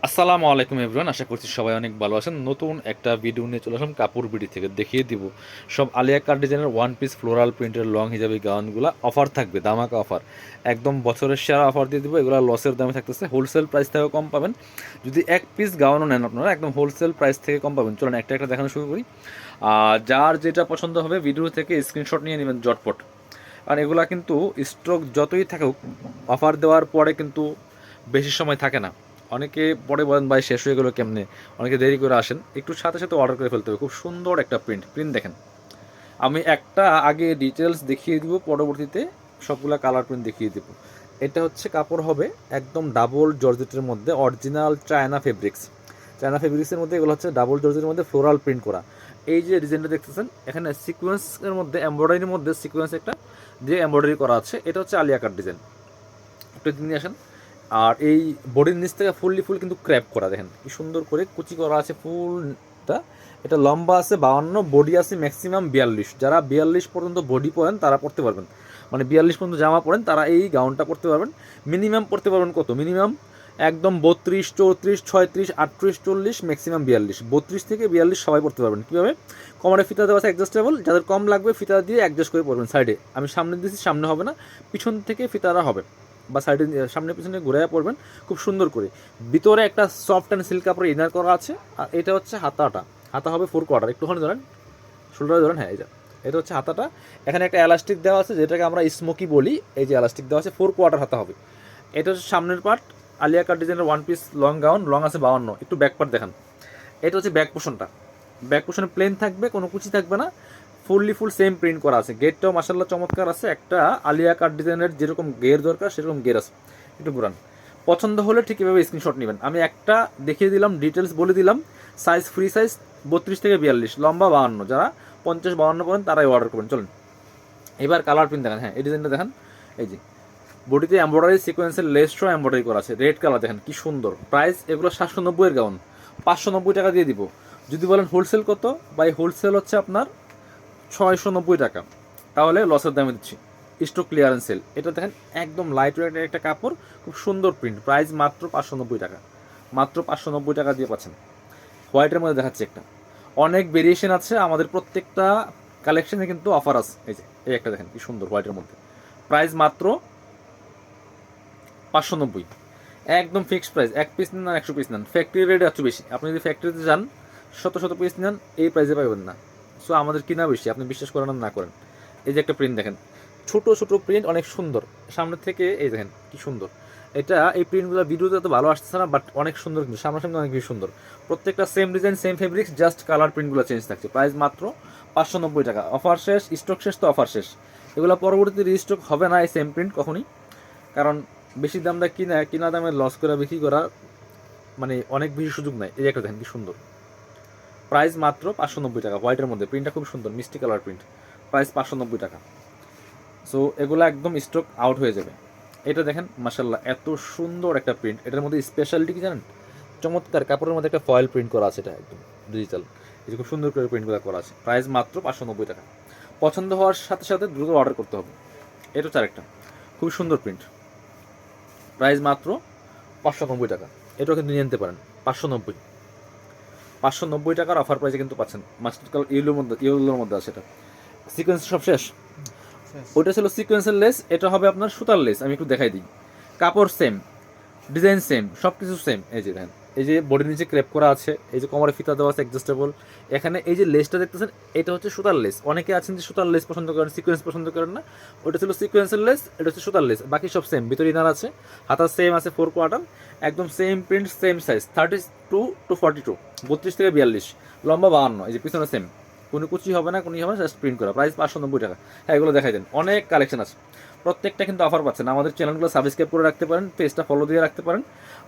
আসসালামু আলাইকুম এভরিওয়ান, আশা করছি সবাই অনেক ভালো আছেন। নতুন একটা ভিডিও নিয়ে চলে আসলাম কাপড় বিডি থেকে। দেখিয়ে দিব সব আলিয়া কাট ডিজাইনের ওয়ান পিস ফ্লোরাল প্রিন্টের লং হিজাবি গাউনগুলো। অফার থাকবে, দামাকা অফার, একদম বছরের সেরা অফার দিয়ে দিব। এগুলো লসের দামে থাকতেছে, হোলসেল প্রাইস থেকেও কম পাবেন। যদি এক পিস গাউনও নেন আপনারা, একদম হোলসেল প্রাইস থেকে কম পাবেন। চলুন একটা একটা দেখানো শুরু করি। যার যেটা পছন্দ হবে ভিডিও থেকে স্ক্রিনশট নিয়ে নেবেন জটপট। আর এগুলা কিন্তু স্টক যতই থাকুক, অফার দেওয়ার পরে কিন্তু বেশি সময় থাকে না। অনেকে পরে বলেন ভাই শেষ হয়ে গেলো কেমনে, অনেকে দেরি করে আসেন, একটু সাথে সাথে অর্ডার করে ফেলতে হবে। খুব সুন্দর একটা প্রিন্ট দেখেন। আমি একটা আগে ডিটেলস দেখিয়ে দিব, পরবর্তীতে সবগুলা কালার প্রিন্ট দেখিয়ে দিব। এটা হচ্ছে কাপড় হবে একদম ডাবল জর্জেটের মধ্যে, অরিজিনাল চায়না ফেব্রিক্সের মধ্যে। এগুলো হচ্ছে ডাবল জর্জেটের মধ্যে ফ্লোরাল প্রিন্ট করা। এই যে ডিজাইনটা দেখতেছেন এখানে সিকোয়েন্সের মধ্যে, এমব্রয়ডারির মধ্যে সিকোয়েন্স একটা দিয়ে এমব্রয়ডারি করা আছে। এটা হচ্ছে আলিয়া কাট ডিজাইন। একটু নিয়ে আসেন। আর এই বডির নিচ থেকে ফুল কিন্তু ক্র্যাপ করা, দেখেন কি সুন্দর করে কুচি করা আছে ফুলটা। এটা লম্বা আছে 52, বডি আছে ম্যাক্সিমাম 42। যারা 42 পর্যন্ত বডি পরেন তারা পড়তে পারবেন, মানে 42 পর্যন্ত জামা পরেন তারা এই গাউনটা পরতে পারবেন। মিনিমাম পড়তে পারবেন কত? মিনিমাম একদম 32, 34, 36, 38, 40, ম্যাক্সিমাম 42। 32 থেকে 42 সবাই পড়তে পারবেন। কীভাবে? কমারে ফিতা দেওয়া আছে অ্যাডজাস্টেবল, যাদের কম লাগবে ফিতা দিয়ে অ্যাডজাস্ট করে পড়বেন। সাইডে আমি সামনে দিয়েছি, সামনে হবে না, পিছন থেকে ফিতারা হবে, বা সাইডে সামনে পিছনে ঘুরাইয়া পড়বেন খুব সুন্দর করে। ভিতরে একটা সফট অ্যান্ড সিল্ক কাপড় ইনার করা আছে। আর এটা হচ্ছে হাতাটা, হাতা হবে 4 কোয়ার্টার। একটুখানি ধরেন, শোল্ডারে ধরেন, হ্যাঁ এই যা, এটা হচ্ছে হাতাটা। এখানে একটা এলাস্টিক দেওয়া আছে, যেটাকে আমরা স্মোকি বলি। এই যে এলাস্টিক দেওয়া আছে, 4 কোয়ার্টার হাতা হবে। এটা হচ্ছে সামনের পার্ট। আলিয়া কাট ডিজাইনের one piece long gown, long আছে 52। একটু ব্যাক পার্ট দেখান। এটা হচ্ছে ব্যাক পোর্শনটা। ব্যাক পোর্শনে প্লেন থাকবে, কোনো কুচি থাকবে না, ফুল সেম প্রিন্ট করা আছে। গেটটাও মাসাল্লাহ চমৎকার আছে। একটা আলিয়া কাট ডিজাইনের যেরকম গের দরকার সেরকম গের আছে। একটু পুরান পছন্দ হলে ঠিক এভাবে স্ক্রিনশট নেবেন। আমি একটা দেখিয়ে দিলাম, ডিটেলস বলে দিলাম। সাইজ ফ্রি সাইজ 32 থেকে 42, লম্বা 52। যারা 50-52 করেন তারাই অর্ডার করবেন। চলুন এবার কালার প্রিন্ট দেখেন। হ্যাঁ এই ডিজাইনটা দেখেন। এই যে বডিতে এমব্রয়ডারি সিকোয়েন্সের লেসও এমব্রয়ডারি করা আছে, রেড কালার দেখেন কি সুন্দর। প্রাইস এগুলো 790 এর গাউন, 590 টাকা দিয়ে দিব। যদি বলেন হোলসেল কত, বাই হোলসেল হচ্ছে আপনার 690 টাকা, তাহলে লসের দামে দিচ্ছি। Stock clearance sale. এটা দেখেন একদম লাইট ওয়েট একটা কাপড়, খুব সুন্দর প্রিন্ট। প্রাইস মাত্র 590 টাকা, মাত্র 590 টাকা দিয়ে পাচ্ছেন। হোয়াইটের মধ্যে দেখাচ্ছে একটা, অনেক ভেরিয়েশন আছে আমাদের প্রত্যেকটা কালেকশনে কিন্তু অফার আছে। এই যে এই একটা দেখেন কি সুন্দর হোয়াইটের মধ্যে, প্রাইস মাত্র 590। একদম ফিক্সড প্রাইস। এক পিস নেন আর 100 পিস নেন, ফ্যাক্টরি রেট একটু বেশি। আপনি যদি ফ্যাক্টরিতে যান শত পিস নেন, এই প্রাইসে পাবেন না। সো আমাদের কিনা বেশি, আপনি বিশ্বাস করেন না করেন। এই যে একটা প্রিন্ট দেখেন, ছোট প্রিন্ট, অনেক সুন্দর। সামনে থেকে এই দেখেন কি সুন্দর। এটা এই প্রিন্টগুলো ভিডিওতে তো ভালো আসতেছে না, বাট অনেক সুন্দর, কিন্তু সামনাসামনি অনেক বেশি সুন্দর। প্রত্যেকটা same design, same fabrics, just colour প্রিন্টগুলো চেঞ্জ থাকছে। প্রাইস মাত্র 590 টাকা। অফার শেষ, স্টক শেষ তো অফার শেষ। এগুলো পরবর্তীতে রিস্টক হবে না এই সেম প্রিন্ট কখনই, কারণ বেশি দামটা কিনা দামে লস করে বিক্রি করা, মানে অনেক বেশি সুযোগ নাই। এই একটা দেখেন কি সুন্দর। প্রাইস মাত্র 590 টাকা। হোয়াইটের মধ্যে প্রিন্টটা খুব সুন্দর, মিষ্টি কালার প্রিন্ট। প্রাইস 590 টাকা। সো এগুলো একদম স্টক আউট হয়ে যাবে। এটা দেখেন মাসাল্লাহ এত সুন্দর একটা প্রিন্ট। এটার মধ্যে স্পেশালিটি কি জানেন? চমৎকার কাপড়ের মধ্যে একটা ফয়েল প্রিন্ট করা আছে, এটা একদম ডিজিটাল। এই যে খুব সুন্দর করে প্রিন্টগুলো করা আছে। প্রাইস মাত্র 590 টাকা। পছন্দ হওয়ার সাথে সাথে দ্রুত অর্ডার করতে হবে। এটা হচ্ছে আরেকটা খুব সুন্দর প্রিন্ট। প্রাইস মাত্র 590 টাকা। এটাও কিন্তু নিয়ে নিতে পারেন। 590 টাকার অফার প্রাইসে কিন্তু পাচ্ছেন। মাস্টার কালার ইয়েলোর মধ্যে আছে। এটা সিকোয়েন্স সব শেষ। ওইটা ছিল সিকোয়েন্সের লেস, এটা হবে আপনার সুতার লেস। আমি একটু দেখাই দিই। কাপড় সেম, ডিজাইন সেম, সব কিছু সেম। এই যে দেখেন, এই যে বডির নিচে ক্রেপ করা আছে, এই যে কোমরে ফিতা দেওয়া আছে অ্যাডজাস্টেবল। এখানে এই যে লেসটা দেখতেছেন, এটা হচ্ছে সুতার লেস। অনেকে আছেন যে সুতার লেস পছন্দ করেন, সিকোয়েন্স পছন্দ করেন না। ওটা ছিল সিকোয়েন্সের লেস, এটা হচ্ছে সুতার লেস। বাকি সব সেম। ভিতরে ইনার আছে, হাতা সেম আছে 4 কোয়ার্টার, একদম same print, same size 32 to 42, 32 থেকে 42, লম্বা 52। এই যে পিছনে সেম, কোনো কুচি হবে না, কোনো হবে না, জাস্ট প্রিন্ট করা। প্রাইস 590 টাকা। হ্যাঁ এগুলো দেখাই দেন, অনেক কালেকশন আছে। প্রত্যেকটা কিন্তু অফার পাচ্ছেন। আমাদের চ্যানেলগুলো সাবস্ক্রাইব করে রাখতে পারেন, পেজটা ফলো দিয়ে রাখতে পারেন।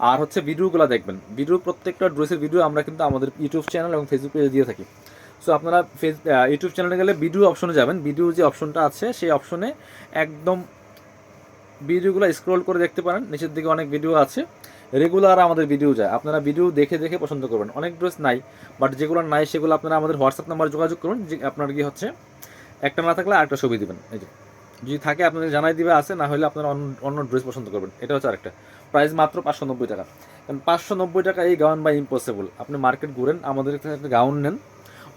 আর হচ্ছে ভিডিওগুলো দেখবেন, প্রত্যেকটা ড্রেসের ভিডিও আমরা কিন্তু আমাদের ইউটিউব চ্যানেল এবং ফেসবুক পেজে দিয়ে থাকি। সো আপনারা ইউটিউব চ্যানেলে গেলে ভিডিও অপশনে যাবেন, ভিডিও যে অপশনটা আছে সেই অপশনে একদম ভিডিওগুলো স্ক্রল করে দেখতে পারেন। নিচের দিকে অনেক ভিডিও আছে, রেগুলার আমাদের ভিডিও যায়। আপনারা ভিডিও দেখে পছন্দ করবেন। অনেক ড্রেস নাই, বাট যেগুলো নাই সেগুলো আপনারা আমাদের হোয়াটসঅ্যাপ নাম্বার যোগাযোগ করুন। যে আপনার কি হচ্ছে একটা না থাকলে আরেকটা ছবি দিবেন। এই যে যদি থাকে আপনাদের জানাই দিবে আছে, না হলে আপনারা অন্য ড্রেস পছন্দ করবেন। এটা হচ্ছে আরেকটা। প্রাইস মাত্র 590 টাকা। কারণ 590 টাকা এই গাউন বা ইম্পসিবল। আপনি মার্কেট ঘুরেন, আমাদের এখানে একটা গাউন নেন,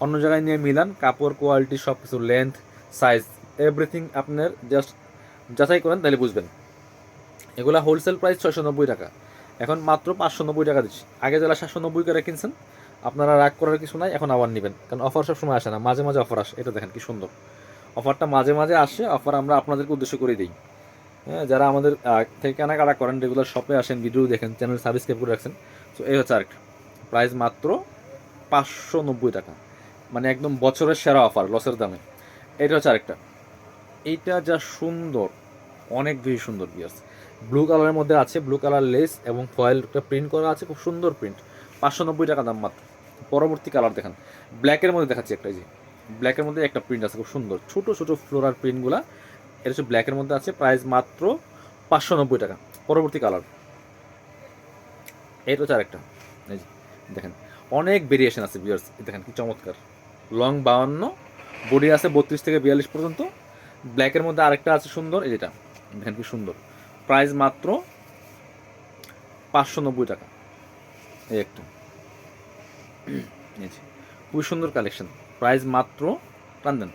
অন্য জায়গায় নিয়ে মিলান, কাপড় কোয়ালিটি সব কিছু, লেন্থ, সাইজ, এভরিথিং আপনার জাস্ট যাচাই করেন, তাহলে বুঝবেন। এগুলা হোলসেল প্রাইস 690 টাকা, এখন মাত্র 590 টাকা দিচ্ছি। আগে যারা 790 করে কিনছেন, আপনারা রাগ করার কিছু নাই, এখন আবার নেবেন, কারণ অফার সব সময় আসে না, মাঝে মাঝে অফার আসে। এটা দেখেন কি সুন্দর অফারটা, মাঝে মাঝে আসে অফার, আমরা আপনাদেরকে উদ্দেশ্য করে দিই। হ্যাঁ, যারা আমাদের থেকে কেনাকাটা করেন, রেগুলার শপে আসেন, ভিডিও দেখেন, চ্যানেল সাবস্ক্রাইব করে রাখছেন, তো এই হচ্ছে আরেকটা প্রাইস মাত্র 590 টাকা, মানে একদম বছরের সেরা অফার, লসের দামে। এটা হচ্ছে আরেকটা, এইটা যা সুন্দর, অনেক বেশি সুন্দর বিয়ার্স। ব্লু কালারের মধ্যে আছে, ব্লু কালার লেস এবং ফয়েলটা প্রিন্ট করা আছে, খুব সুন্দর প্রিন্ট, 590 টাকা দাম মাত্র। পরবর্তী কালার দেখেন, ব্ল্যাকের মধ্যে দেখাচ্ছি একটা, এই যে ব্ল্যাকের মধ্যে একটা প্রিন্ট আছে খুব সুন্দর, ছোটো ছোটো ফ্লোরার প্রিন্টগুলা, এটা হচ্ছে ব্ল্যাকের মধ্যে আছে, প্রাইস মাত্র 590 টাকা। পরবর্তী কালার, এটা হচ্ছে আরেকটা, এই যে দেখেন অনেক ভেরিয়েশন আছে বিয়ার্স, দেখেন কি চমৎকার, লং 52, বডি আছে 32 থেকে 42 পর্যন্ত। ব্ল্যাকের মধ্যে আরেকটা আছে সুন্দর, এই যেটা দেখেন কি সুন্দর, প্রাইস মাত্র 590 টাকা। এই একটা, এই যে খুবই সুন্দর কালেকশন, প্রাইস মাত্র টান দেন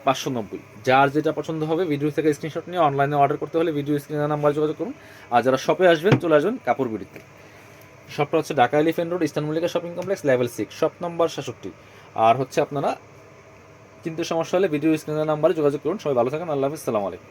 590। যার যেটা পছন্দ হবে ভিডিও থেকে স্ক্রিনশট নিয়ে অনলাইনে অর্ডার করতে হলে ভিডিও স্ক্রিনের নাম্বার যোগাযোগ করুন। আর যারা শপে আসবেন, চলে আসবেন কাপড় বিড়িতে। শপটা হচ্ছে Dhaka elephant road, eastern Mallika shopping complex, level 6, shop number 66। আর হচ্ছে আপনারা চিনতে সমস্যা হলে ভিডিও স্ক্রিনের নাম্বারে যোগাযোগ করুন। সবাই ভালো থাকেন, আল্লাহ হাফিজ, সালামু আলাইকুম।